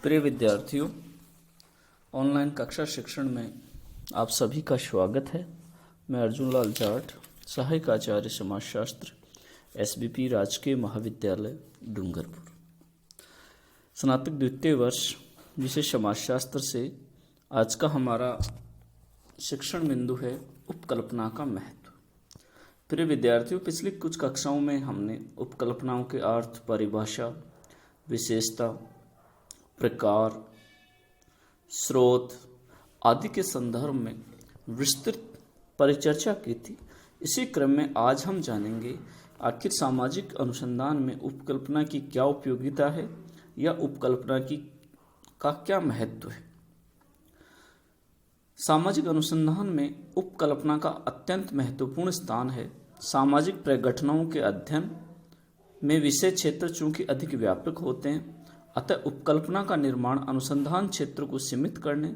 प्रिय विद्यार्थियों, ऑनलाइन कक्षा शिक्षण में आप सभी का स्वागत है। मैं अर्जुन लाल जाट, सहायक आचार्य समाजशास्त्र, SBP राजकीय महाविद्यालय डूंगरपुर, स्नातक द्वितीय वर्ष, विषय समाजशास्त्र से आज का हमारा शिक्षण बिंदु है उपकल्पना का महत्व। प्रिय विद्यार्थियों, पिछली कुछ कक्षाओं में हमने उपकल्पनाओं के अर्थ, परिभाषा, विशेषता, प्रकार, स्रोत आदि के संदर्भ में विस्तृत परिचर्चा की थी। इसी क्रम में आज हम जानेंगे आखिर सामाजिक अनुसंधान में उपकल्पना की क्या उपयोगिता है या उपकल्पना का क्या महत्व है। सामाजिक अनुसंधान में उपकल्पना का अत्यंत महत्वपूर्ण स्थान है। सामाजिक प्रघटनाओं के अध्ययन में विषय क्षेत्र चूंकि अधिक व्यापक होते हैं, अतः उपकल्पना का निर्माण अनुसंधान क्षेत्र को सीमित करने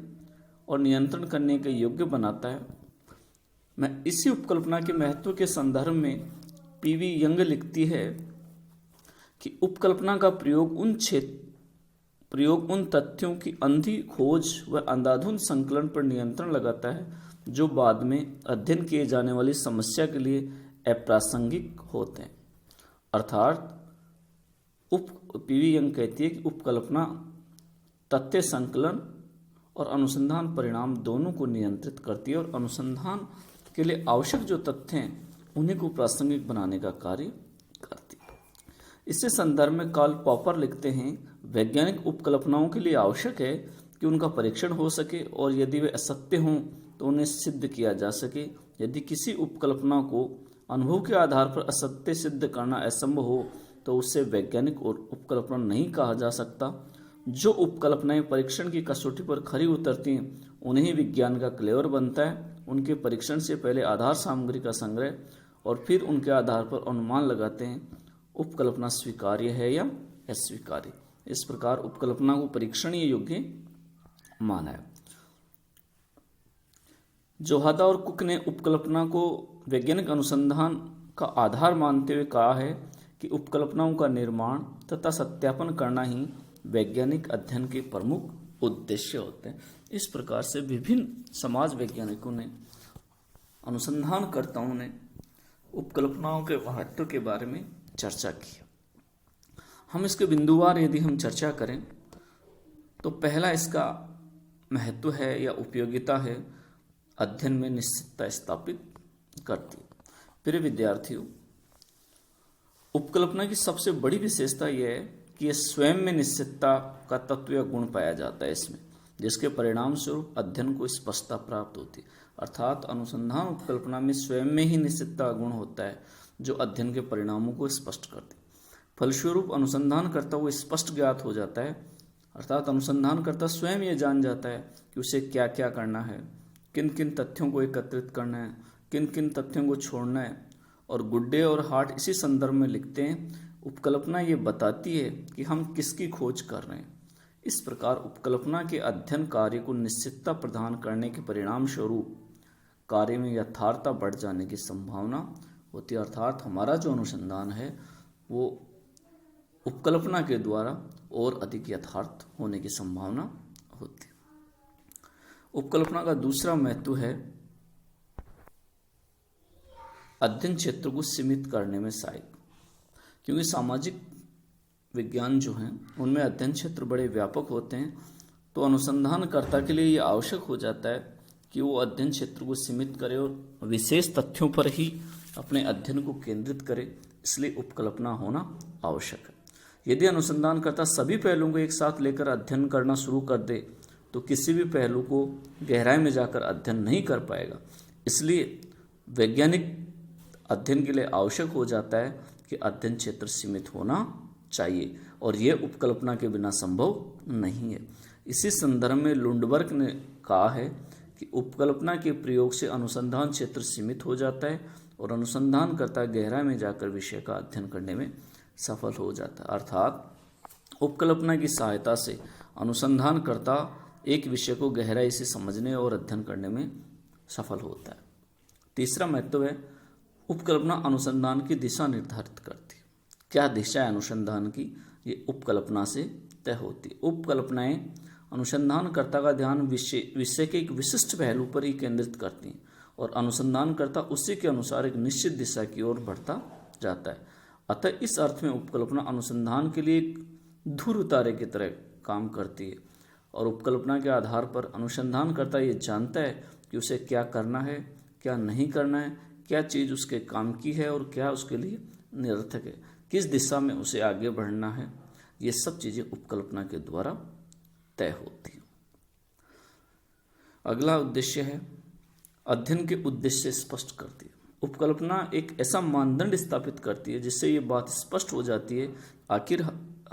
और नियंत्रण करने के योग्य बनाता है। मैं इसी उपकल्पना के महत्व के संदर्भ में PV यंग लिखती है कि उपकल्पना का प्रयोग उन तथ्यों की अंधी खोज व अंधाधुंध संकलन पर नियंत्रण लगाता है जो बाद में अध्ययन किए जाने वाली समस्या के लिए अप्रासंगिक होते हैं। अर्थात PV यंग कहती है कि उपकल्पना तथ्य संकलन और अनुसंधान परिणाम दोनों को नियंत्रित करती है और अनुसंधान के लिए आवश्यक जो तथ्य हैं उन्हीं को प्रासंगिक बनाने का कार्य करती है। इसी संदर्भ में कार्ल पॉपर लिखते हैं, वैज्ञानिक उपकल्पनाओं के लिए आवश्यक है कि उनका परीक्षण हो सके और यदि वे असत्य हों तो उन्हें सिद्ध किया जा सके। यदि किसी उपकल्पना को अनुभव के आधार पर असत्य सिद्ध करना असंभव हो तो उससे वैज्ञानिक और उपकल्पना नहीं कहा जा सकता। जो उपकल्पनाएं परीक्षण की कसौटी पर खरी उतरती हैं उन्हें ही विज्ञान का क्लेवर बनता है। उनके परीक्षण से पहले आधार सामग्री का संग्रह और फिर उनके आधार पर अनुमान लगाते हैं उपकल्पना स्वीकार्य है या अस्वीकार्य। इस प्रकार उपकल्पना को परीक्षणीय योग्य माना है। जोहादा और कुक ने उपकल्पना को वैज्ञानिक अनुसंधान का आधार मानते हुए कहा है कि उपकल्पनाओं का निर्माण तथा सत्यापन करना ही वैज्ञानिक अध्ययन के प्रमुख उद्देश्य होते हैं। इस प्रकार से विभिन्न समाज वैज्ञानिकों ने, अनुसंधानकर्ताओं ने उपकल्पनाओं के महत्व के बारे में चर्चा की। हम इसके बिंदुवार यदि हम चर्चा करें तो पहला इसका महत्व है या उपयोगिता है, अध्ययन में निश्चितता स्थापित करती है। प्रिय विद्यार्थियों, उपकल्पना की सबसे बड़ी विशेषता यह है कि यह स्वयं में निश्चितता का तत्व या गुण पाया जाता है इसमें, जिसके परिणाम स्वरूप अध्ययन को स्पष्टता प्राप्त होती है। अर्थात अनुसंधान उपकल्पना में स्वयं में ही निश्चितता गुण होता है जो अध्ययन के परिणामों को स्पष्ट करते हैं। फलस्वरूप अनुसंधानकर्ता को स्पष्ट ज्ञात हो जाता है, अर्थात अनुसंधानकर्ता स्वयं ये जान जाता है कि उसे क्या क्या करना है, किन किन तथ्यों को एकत्रित करना है, किन किन तथ्यों को छोड़ना है। और गुड्डे और हार्ट इसी संदर्भ में लिखते हैं, उपकल्पना ये बताती है कि हम किसकी खोज कर रहे हैं। इस प्रकार उपकल्पना के अध्ययन कार्य को निश्चितता प्रदान करने के परिणाम स्वरूप कार्य में यथार्थता बढ़ जाने की संभावना होती है। अर्थात हमारा जो अनुसंधान है वो उपकल्पना के द्वारा और अधिक यथार्थ होने की संभावना होती है। उपकल्पना का दूसरा महत्व है अध्ययन क्षेत्र को सीमित करने में सहायक, क्योंकि सामाजिक विज्ञान जो हैं उनमें अध्ययन क्षेत्र बड़े व्यापक होते हैं, तो अनुसंधानकर्ता के लिए ये आवश्यक हो जाता है कि वो अध्ययन क्षेत्र को सीमित करे और विशेष तथ्यों पर ही अपने अध्ययन को केंद्रित करे। इसलिए उपकल्पना होना आवश्यक है। यदि अनुसंधानकर्ता सभी पहलुओं को एक साथ लेकर अध्ययन करना शुरू कर दे तो किसी भी पहलू को गहराई में जाकर अध्ययन नहीं कर पाएगा। इसलिए वैज्ञानिक अध्ययन के लिए आवश्यक हो जाता है कि अध्ययन क्षेत्र सीमित होना चाहिए और यह उपकल्पना के बिना संभव नहीं है। इसी संदर्भ में लुंडबर्ग ने कहा है कि उपकल्पना के प्रयोग से अनुसंधान क्षेत्र सीमित हो जाता है और अनुसंधानकर्ता गहराई में जाकर विषय का अध्ययन करने में सफल हो जाता है। अर्थात उपकल्पना की सहायता से अनुसंधानकर्ता एक विषय को गहराई से समझने और अध्ययन करने में सफल होता है। तीसरा महत्व है उपकल्पना अनुसंधान की दिशा निर्धारित करती है। क्या दिशा है अनुसंधान की, ये उपकल्पना से तय होती है। उपकल्पनाएं अनुसंधानकर्ता का ध्यान विषय के एक विशिष्ट पहलू पर ही केंद्रित करती हैं और अनुसंधानकर्ता उसी के अनुसार एक निश्चित दिशा की ओर बढ़ता जाता है। अतः इस अर्थ में उपकल्पना अनुसंधान के लिए एक ध्रुव तारे की तरह काम करती है और उपकल्पना के आधार पर अनुसंधानकर्ता ये जानता है कि उसे क्या करना है, क्या नहीं करना है, क्या चीज़ उसके काम की है और क्या उसके लिए निरर्थक है, किस दिशा में उसे आगे बढ़ना है। ये सब चीज़ें उपकल्पना के द्वारा तय होती हैं। अगला उद्देश्य है अध्ययन के उद्देश्य स्पष्ट करती है। उपकल्पना एक ऐसा मानदंड स्थापित करती है जिससे ये बात स्पष्ट हो जाती है आखिर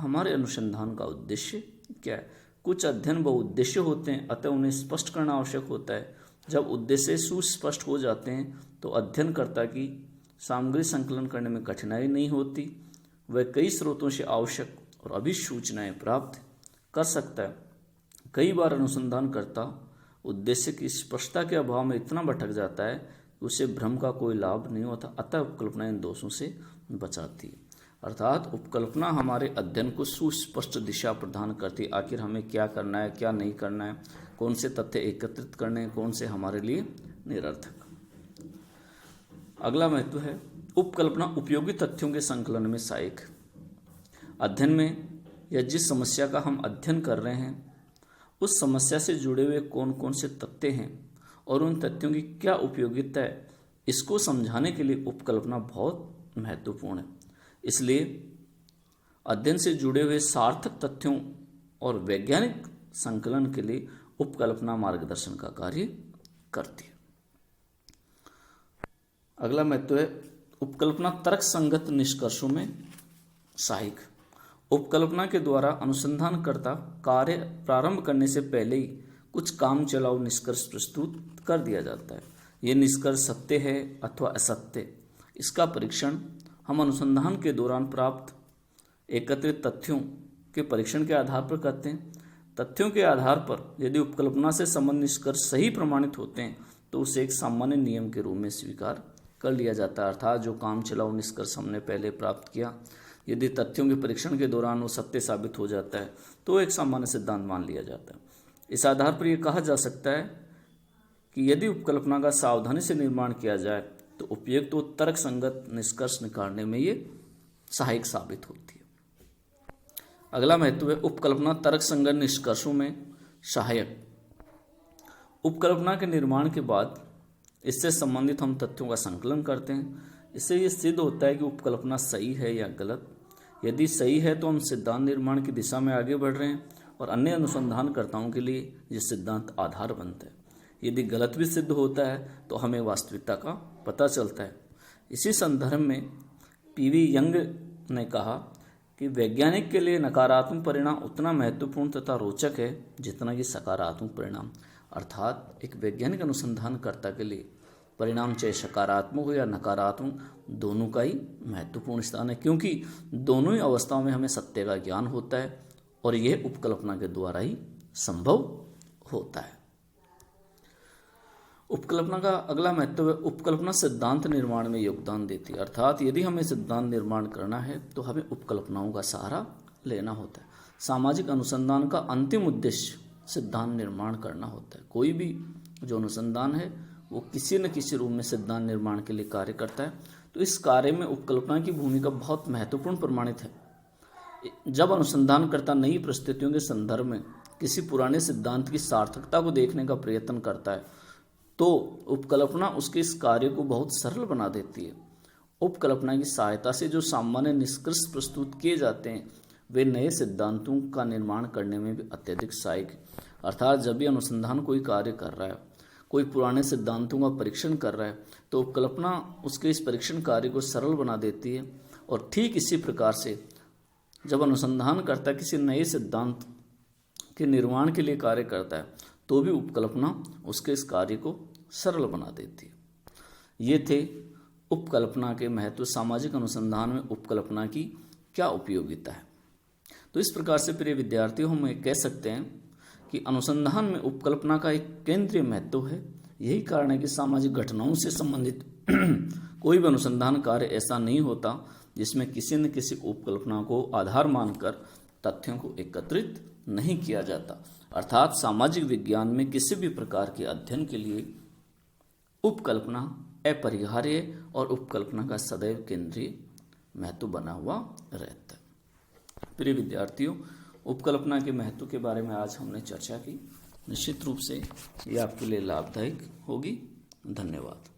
हमारे अनुसंधान का उद्देश्य क्या है। कुछ अध्ययन बहुउद्देश्य होते हैं, अतः उन्हें स्पष्ट करना आवश्यक होता है। जब उद्देश्य सुस्पष्ट हो जाते हैं तो अध्ययनकर्ता की सामग्री संकलन करने में कठिनाई नहीं होती। वह कई स्रोतों से आवश्यक और अभिसूचनाएं प्राप्त कर सकता है। कई बार अनुसंधानकर्ता उद्देश्य की स्पष्टता के अभाव में इतना भटक जाता है कि उसे भ्रम का कोई लाभ नहीं होता, अतः उपकल्पना इन दोषों से बचाती है। अर्थात उपकल्पना हमारे अध्ययन को सुस्पष्ट दिशा प्रदान करती है। आखिर हमें क्या करना है, क्या नहीं करना है, कौन से तथ्य एकत्रित करने हैं, कौन से हमारे लिए निरर्थक। अगला महत्व है उपकल्पना उपयोगी तथ्यों के संकलन में सहायक। अध्ययन में या जिस समस्या का हम अध्ययन कर रहे हैं उस समस्या से जुड़े हुए कौन कौन से तथ्य हैं और उन तथ्यों की क्या उपयोगिता है, इसको समझाने के लिए उपकल्पना बहुत महत्वपूर्ण है। इसलिए अध्ययन से जुड़े हुए सार्थक तथ्यों और वैज्ञानिक संकलन के लिए उपकल्पना मार्गदर्शन का कार्य करती है। अगला महत्व है उपकल्पना तर्कसंगत निष्कर्षों में सहायक। उपकल्पना के द्वारा अनुसंधानकर्ता कार्य प्रारंभ करने से पहले ही कुछ काम चलाऊ निष्कर्ष प्रस्तुत कर दिया जाता है। ये निष्कर्ष सत्य है अथवा असत्य, इसका परीक्षण हम अनुसंधान के दौरान प्राप्त एकत्रित तथ्यों के परीक्षण के आधार पर करते हैं। तथ्यों के आधार पर यदि उपकल्पना से संबंधित निष्कर्ष सही प्रमाणित होते हैं तो उसे एक सामान्य नियम के रूप में स्वीकार कर लिया जाता है। अर्थात जो काम चलाऊ निष्कर्ष हमने पहले प्राप्त किया, यदि तथ्यों के परीक्षण के दौरान वो सत्य साबित हो जाता है तो एक सामान्य सिद्धांत मान लिया जाता है। इस आधार पर यह कहा जा सकता है कि यदि उपकल्पना का सावधानी से निर्माण किया जाए तो उपयुक्त तो तर्क संगत निष्कर्ष निकालने में ये सहायक साबित होती है। अगला महत्व है उपकल्पना तर्क संगत निष्कर्षों में सहायक। उपकल्पना के निर्माण के बाद इससे संबंधित हम तथ्यों का संकलन करते हैं। इससे ये सिद्ध होता है कि उपकल्पना सही है या गलत। यदि सही है तो हम सिद्धांत निर्माण की दिशा में आगे बढ़ रहे हैं और अन्य अनुसंधानकर्ताओं के लिए ये सिद्धांत आधार बनता है। यदि गलत भी सिद्ध होता है तो हमें वास्तविकता का पता चलता है। इसी संदर्भ में पीवी यंग ने कहा कि वैज्ञानिक के लिए नकारात्मक परिणाम उतना महत्वपूर्ण तथा रोचक है जितना कि सकारात्मक परिणाम। अर्थात एक वैज्ञानिक अनुसंधानकर्ता के लिए परिणाम चाहे सकारात्मक हो या नकारात्मक, दोनों का ही महत्वपूर्ण स्थान है, क्योंकि दोनों ही अवस्थाओं में हमें सत्य का ज्ञान होता है और यह उपकल्पना के द्वारा ही संभव होता है। उपकल्पना का अगला महत्व है उपकल्पना सिद्धांत निर्माण में योगदान देती है। अर्थात यदि हमें सिद्धांत निर्माण करना है तो हमें उपकल्पनाओं का सहारा लेना होता है। सामाजिक अनुसंधान का अंतिम उद्देश्य सिद्धांत निर्माण करना होता है। कोई भी जो अनुसंधान है वो किसी न किसी रूप में सिद्धांत निर्माण के लिए कार्य करता है, तो इस कार्य में उपकल्पना की भूमिका बहुत महत्वपूर्ण प्रमाणित है। जब अनुसंधानकर्ता नई परिस्थितियों के संदर्भ में किसी पुराने सिद्धांत की सार्थकता को देखने का प्रयत्न करता है तो उपकल्पना उसके इस कार्य को बहुत सरल बना देती है। उपकल्पना की सहायता से जो सामान्य निष्कर्ष प्रस्तुत किए जाते हैं वे नए सिद्धांतों का निर्माण करने में भी अत्यधिक सहायक है। अर्थात जब भी अनुसंधान कोई कार्य कर रहा है, कोई पुराने सिद्धांतों का परीक्षण कर रहा है, तो उपकल्पना उसके इस परीक्षण कार्य को सरल बना देती है। और ठीक इसी प्रकार से जब अनुसंधानकर्ता किसी नए सिद्धांत के निर्माण के लिए कार्य करता है तो भी उपकल्पना उसके इस कार्य को सरल बना देती है। ये थे उपकल्पना के महत्व। सामाजिक अनुसंधान में उपकल्पना की क्या उपयोगिता है। तो इस प्रकार से प्रिय विद्यार्थियों हम ये कह सकते हैं कि अनुसंधान में उपकल्पना का एक केंद्रीय महत्व है। यही कारण है कि सामाजिक घटनाओं से संबंधित कोई भी अनुसंधान कार्य ऐसा नहीं होता जिसमें किसी न किसी उपकल्पना को आधार मानकर तथ्यों को एकत्रित नहीं किया जाता। अर्थात सामाजिक विज्ञान में किसी भी प्रकार के अध्ययन के लिए उपकल्पना अपरिहार्य और उपकल्पना का सदैव केंद्रीय महत्व बना हुआ रहता है। प्रिय विद्यार्थियों, उपकल्पना के महत्व के बारे में आज हमने चर्चा की। निश्चित रूप से ये आपके लिए लाभदायक होगी। धन्यवाद।